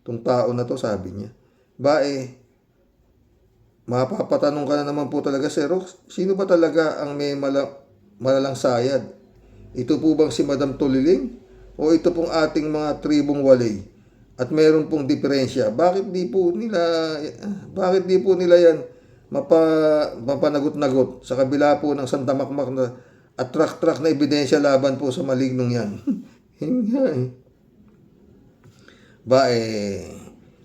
Itong tao na to, sabi niya. Mapapatanong ka na naman po talaga, Sir Rox, sino ba talaga ang may malalang sayad? Ito po bang si Madam Tuliling? O ito pong ating mga tribong walay? At mayroon pong diferensya. Bakit di po nila yan mapanagot-nagot sa kabila po ng sandamakmak na at trak-trak na ebidensya laban po sa malignong yan?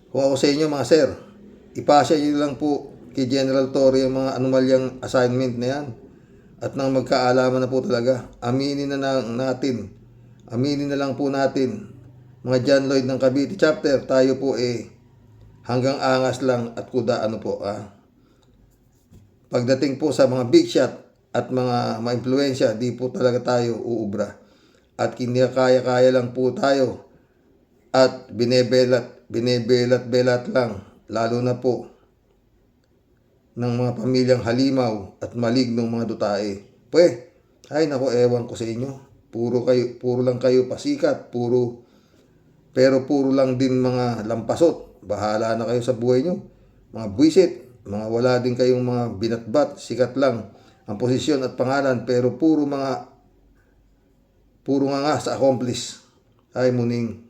Kung ako sa inyo, mga sir, ipasya nyo lang po kay General Torre yung mga anomalyang assignment na yan. At nang magkaalaman na po talaga, aminin na lang po natin, mga John Lloyd ng Cavite chapter, tayo po hanggang angas lang at kuda Pagdating po sa mga big shot at mga ma-impluensya, di po talaga tayo uubra. At kinakaya-kaya lang po tayo at binebelat lang, lalo na po ng mga pamilyang halimaw at malignong mga dutae. Ewan ko sa inyo. Puro lang kayo pasikat, pero puro lang din mga lampasot. Bahala na kayo sa buhay nyo. Mga buwisit, mga wala din kayong mga binatbat, sikat lang ang posisyon at pangalan, pero puro nga sa accomplice. Muning.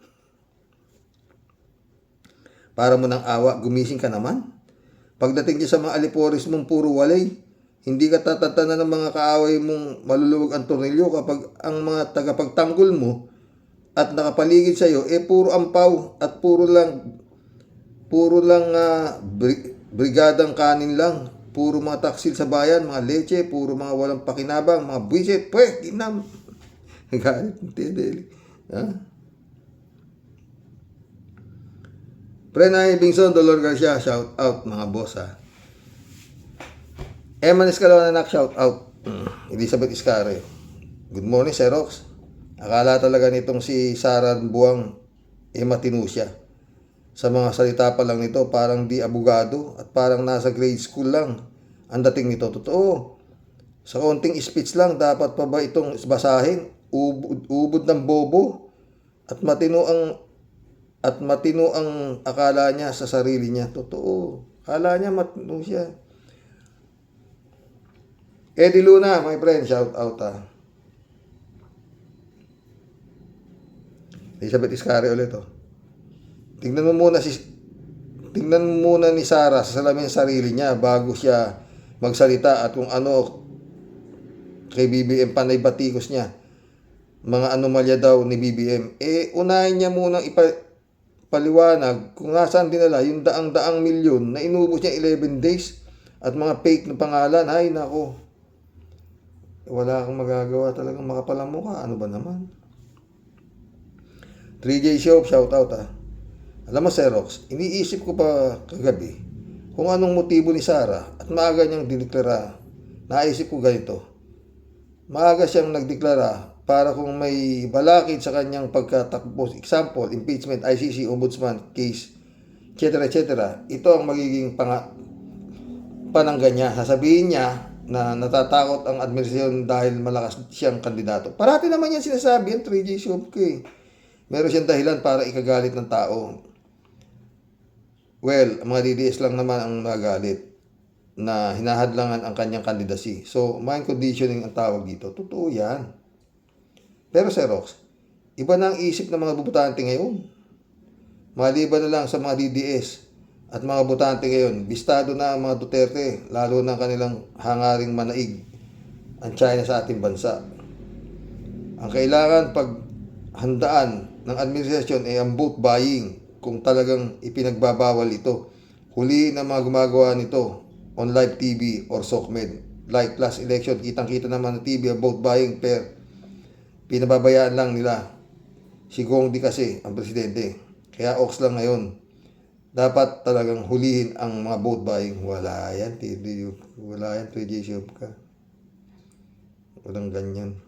Para mo ng awa, gumising ka naman. Pagdating niya sa mga aliporis mong puro walay, hindi ka tatatanan ng mga kaaway mong maluluwag ang tornilyo kapag ang mga tagapagtanggol mo at nakapaligid sa iyo, puro ampaw at puro lang brigadang kanin lang, puro mga taksil sa bayan, mga leche, puro mga walang pakinabang, mga buwisit, ginam. Galit ng Tideli. Ha? Prenay Bingson, Dolor Garcia, shout out mga boss ha. Eman Escalona anak, shout out. Elizabeth Iscare. Good morning, Xerox. Akala talaga nitong si Sara Buang matino siya. Sa mga salita pa lang nito, parang di abogado at parang nasa grade school lang. Ang dating nito, totoo. Sa konting speech lang, dapat pa ba itong basahin? Ubod ng bobo at matino ang akala niya sa sarili niya. Totoo. Akala niya matino siya. Eddie Luna, my friend, shout out ha. Elizabeth Iscare ulit oh. Tingnan mo muna ni Sara sa salamin ng sarili niya bago siya magsalita at kung ano kay BBM panay batikos niya. Mga anomalya daw ni BBM. Unahin niya munang ipaliwanag kung nasaan dinala yung daang milyon na inubos niya 11 days at mga fake na pangalan. Ay nako. Wala kang magagawa, talagang makapalang mukha. Ano ba naman? 3J Shop, shout out ha. Alam mo, Xerox, iniisip ko pa kagabi kung anong motibo ni Sara at maaga niyang dineklara. Naisip ko ganito. Maaga siyang nagdeklara para kung may balakid sa kanyang pagkatakbo, example, impeachment, ICC, ombudsman, case, etc. etc. Ito ang magiging panangga niya. Sasabihin niya na natatakot ang administrasyon dahil malakas siyang kandidato. Parati naman yan sinasabi yan, 3J Shop ko eh. Meron siyang dahilan para ikagalit ng tao. Well, mga DDS lang naman ang nagalit na hinahadlangan ang kanyang candidacy. So, mind conditioning ang tawag dito. Totoo yan. Pero Xerox, iba na ang isip ng mga butante ngayon. Maliban na lang sa mga DDS at mga butante ngayon, bistado na ang mga Duterte, lalo na kanilang hangaring manaig ang China sa ating bansa. Ang kailangan paghandaan ng administrasyon ay ang vote buying kung talagang ipinagbabawal ito. Huliin ang mga gumagawa nito on live TV or SOCMED. Like last election, kitang-kita naman ng TV ang vote buying per pinababayaan lang nila. Si Gong di kasi ang presidente. Kaya ox lang ngayon. Dapat talagang hulihin ang mga vote buying. Wala yan, wala yan, 3J Shop ka. Walang ganyan.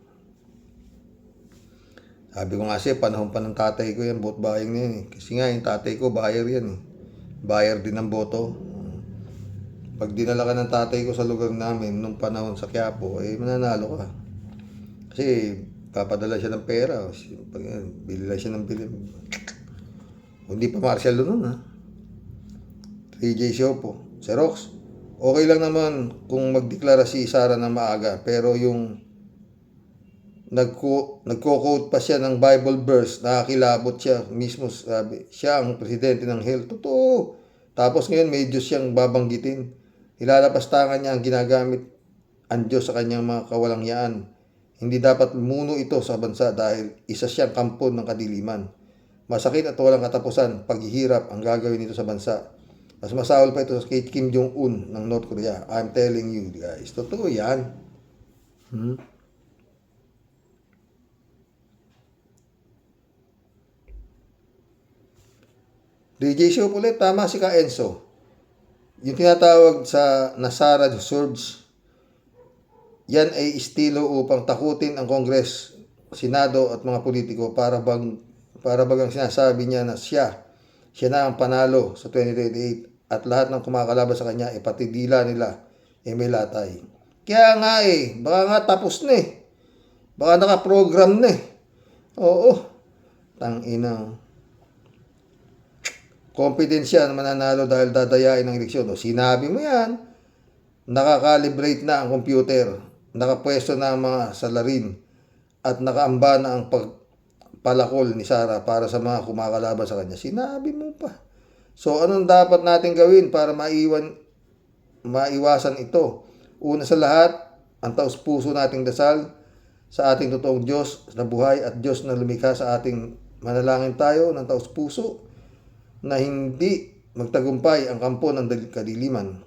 Sabi ko nga siya, panahon pa ng tatay ko yan, vote buying na yan eh. Kasi nga, yung tatay ko, buyer yan eh. Buyer din ng boto. Pag dinala ka ng tatay ko sa lugar namin, nung panahon sa Quiapo, mananalo ka. Kasi, papadala siya ng pera. Bili lang siya ng bili. Hindi pa martial doon ha. 3J Show po. Xerox, okay lang naman kung magdeklara si Sara na maaga. Pero yung nagko-quote pa siya ng Bible verse, nakakilabot siya mismo, sabi, siya ang presidente ng hell. Totoo. Tapos ngayon may Diyos siyang babanggitin. Ilalapastangan niya ang ginagamit ang Diyos sa kanyang mga kawalangyaan. Hindi dapat muno ito sa bansa dahil isa siyang kampon ng kadiliman. Masakit at walang katapusan, paghihirap ang gagawin nito sa bansa. Mas masahol pa ito kay Kim Jong-un ng North Korea. I'm telling you guys, totoo yan. DJ Show ulit, tama si Ka Enzo. Yung tinatawag sa Nasara Surge, yan ay estilo upang takutin ang Kongres, Senado at mga politiko para bagang sinasabi niya na siya na ang panalo sa 2028 at lahat ng kumakalaban sa kanya pati dila nila may latay. Kaya nga baka nga tapos na baka naka-program na Oo, tangina. Confidence siya na mananalo dahil dadayain ng eleksyon. Sinabi mo yan, nakakalibrate na ang computer, nakapwesto na ang mga salarin, at nakaamba na ang pagpalakol ni Sara para sa mga kumakalaban sa kanya. Sinabi mo pa. So, anong dapat natin gawin para maiwasan ito? Una sa lahat, ang taos-puso nating dasal, sa ating totoong Diyos na buhay at Diyos na lumikha sa ating manalangin tayo ng taos puso na hindi magtagumpay ang kampo ng kadiliman.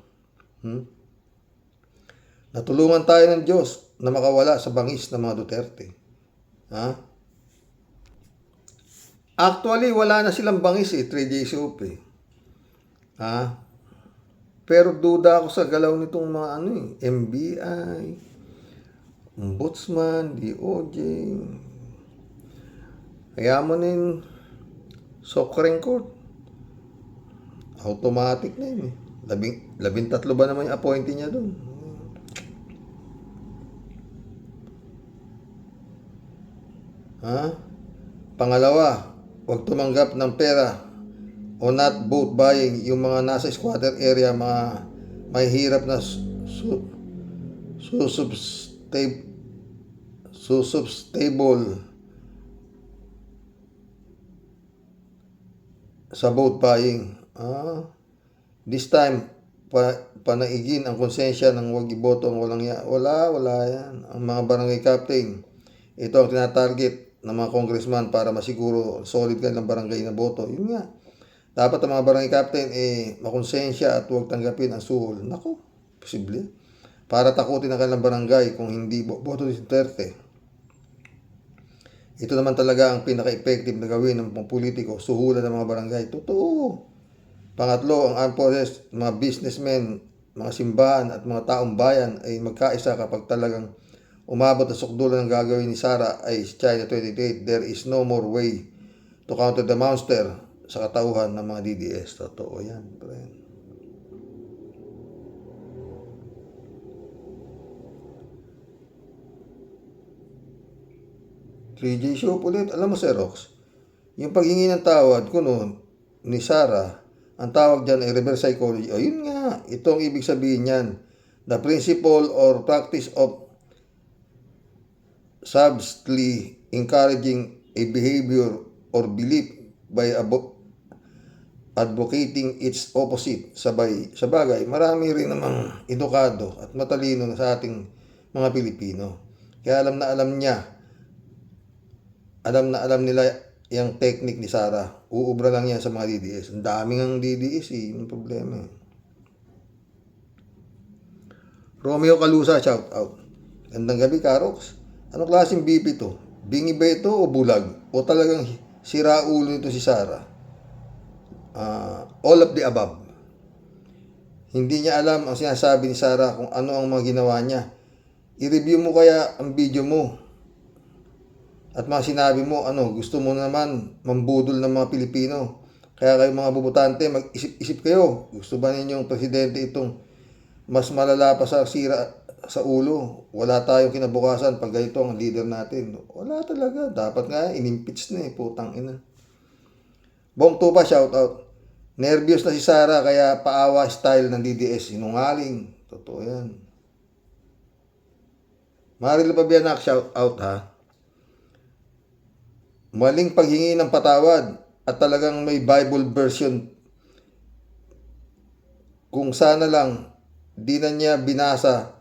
Natulungan tayo ng Diyos na makawala sa bangis ng mga Duterte. Actually, wala na silang bangis 3J Soap Pero duda ako sa galaw nitong mga MBI, Ombudsman, DOJ. Kaya mo na yung Supreme Court. Automatic na yun 13 ba naman yung appointee niya doon? Pangalawa, huwag tumanggap ng pera o not vote buying yung mga nasa squatter area, mga may hirap na susubstable sa vote buying. This time, panaigin ang konsensya ng huwag iboto ang walang yan. Wala yan. Ang mga barangay captain, ito ang tinatarget ng mga congressman para masiguro solid kanilang barangay na boto. Yun nga. Dapat ang mga barangay captain makonsensya at huwag tanggapin ang suhol. Naku, posible. Para takutin ang kanilang barangay kung hindi boto ni Duterte. Ito naman talaga ang pinaka-effective na gawin ng mga politiko, suhulan ng mga barangay. Totoo. Pangatlo, ang armed forces, mga businessmen, mga simbahan at mga taong bayan ay magkaisa kapag talagang umabot na sukdulan ng gagawin ni Sara ay China 28. There is no more way to counter the monster sa katauhan ng mga DDS. Totoo yan, friend. J Show ulit. Alam mo, Sir Rox, yung paghingi ng tawad ko noon ni Sara, ang tawag dyan ay reverse psychology. O yun nga, ito ang ibig sabihin yan. The principle or practice of subtly encouraging a behavior or belief by advocating its opposite. Sabagay, marami rin namang edukado at matalino sa ating mga Pilipino. Kaya alam nila yung technique ni Sara. Uubra lang yan sa mga DDS. Ang daming ang DDS yung problema. Romeo Calusa, shout out. Gandang gabi, Karox. Anong klaseng BP to? Bingi ba ito o bulag? O talagang sira ulo nito si Sara? All of the above. Hindi niya alam ang sinasabi ni Sara kung ano ang mga ginawa niya. I-review mo kaya ang video mo. At mga sinabi mo, gusto mo naman mambudol ng mga Pilipino. Kaya kayo mga bubutante, mag-isip-isip kayo. Gusto ba ninyong presidente itong mas malala pa sa sira sa ulo? Wala tayong kinabukasan pag ganito ang leader natin. Wala talaga. Dapat nga, inimpeach na putang ina. Bong Tupa, shout out. Nervyos na si Sara kaya paawa style ng DDS. Sinungaling. Totoo yan. Maril Pabianak, shout out ha. Maling paghingi ng patawad at talagang may Bible version. Kung sana lang di na niya binasa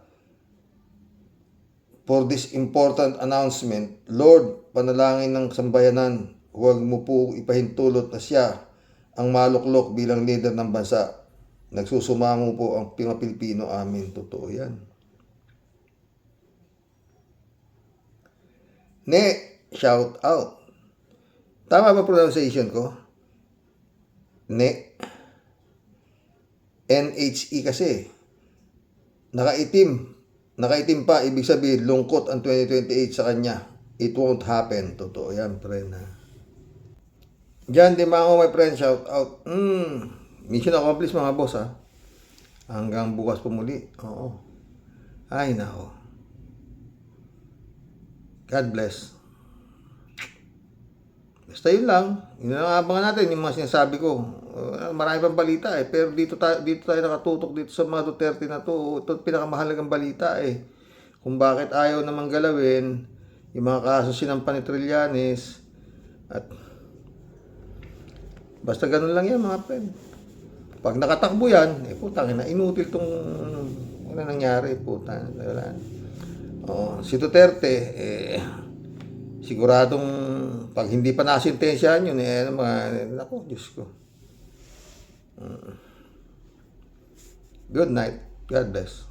for this important announcement. Lord, panalangin ng sambayanan, huwag mo po ipahintulot na siya ang maluklok bilang leader ng bansa. Nagsusumango po ang mga Pilipino. Amin. Totoo yan. Shout out. Tama ba pronunciation ko? NHE kasi. Nakaitim pa. Ibig sabihin, lungkot ang 2028 sa kanya. It won't happen. Totoo yan, friend. Diyan, Dimango, my friend. Shout out. Mission accomplished, mga boss, ha. Hanggang bukas po muli. Oo. Ay, nako. God bless. Basta yun lang. Yun lang abangan natin yung mga sinasabi ko. Marami pang balita pero dito tayo nakatutok dito sa mga Duterte na to. Ito pinakamahalagang balita Kung bakit ayaw namang galawin yung mga kaso sinampan ni Trillanes. At basta ganun lang yan, mga friend. Pag nakatakbo yan, putang ina, inutil tong wala nangyari, putang. Si Duterte, siguradong pag hindi pa nasintensyahan yun, naku, Diyos ko. Good night. God bless.